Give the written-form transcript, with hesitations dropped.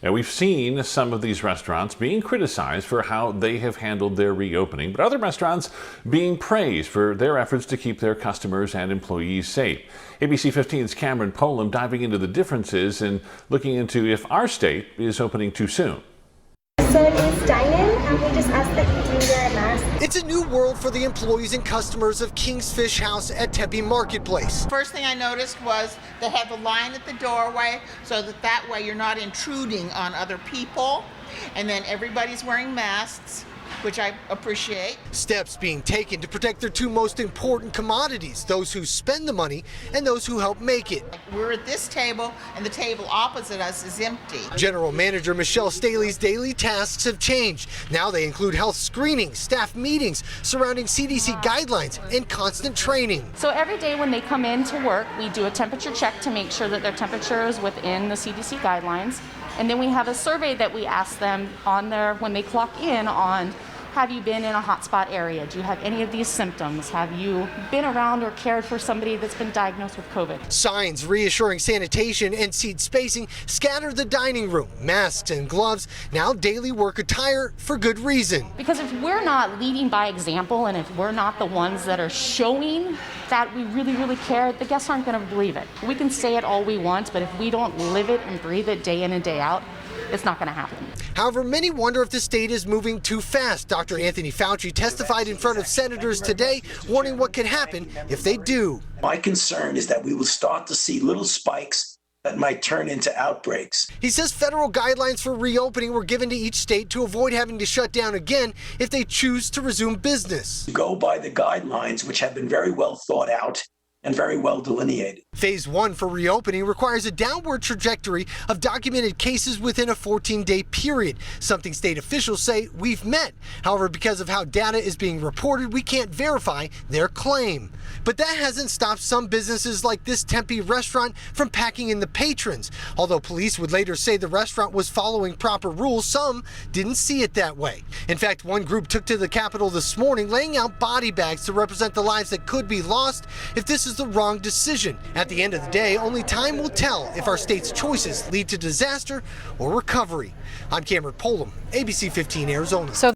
Now, we've seen some of these restaurants being criticized for how they have handled their reopening, but other restaurants being praised for their efforts to keep their customers and employees safe. ABC 15's Cameron Polam diving into the differences and looking into if our state is opening too soon. So it is dine-in, and we just ask that you do wear a mask. It's a new world for the employees and customers of King's Fish House at Tempe Marketplace. First thing I noticed was they have a line at the doorway so that way you're not intruding on other people. And then everybody's wearing masks, which I appreciate. Steps being taken to protect their two most important commodities, those who spend the money and those who help make it. We're at this table, and the table opposite us is empty. General Manager Michelle Stahley's daily tasks have changed. Now they include health screenings, staff meetings surrounding CDC guidelines, and constant training. So every day when they come in to work, we do a temperature check to make sure that their temperature is within the CDC guidelines. And then we have a survey that we ask them on there when they clock in on, have you been in a hotspot area? Do you have any of these symptoms? Have you been around or cared for somebody that's been diagnosed with COVID? Signs reassuring sanitation and seat spacing scatter the dining room. Masks and gloves, now daily work attire for good reason. Because if we're not leading by example and if we're not the ones that are showing that we really, really care, the guests aren't going to believe it. We can say it all we want, but if we don't live it and breathe it day in and day out, it's not going to happen. However, many wonder if the state is moving too fast. Dr. Anthony Fauci testified in front of senators today, warning what could happen if they do. My concern is that we will start to see little spikes that might turn into outbreaks. He says federal guidelines for reopening were given to each state to avoid having to shut down again if they choose to resume business. Go by the guidelines, which have been very well thought out and very well delineated. Phase 1 for reopening requires a downward trajectory of documented cases within a 14-day period, something state officials say we've met. However, because of how data is being reported, we can't verify their claim. But that hasn't stopped some businesses like this Tempe restaurant from packing in the patrons. Although police would later say the restaurant was following proper rules, some didn't see it that way. In fact, one group took to the Capitol this morning, laying out body bags to represent the lives that could be lost if this is the wrong decision. At the end of the day, only time will tell if our state's choices lead to disaster or recovery. I'm Cameron Polam, ABC 15 Arizona.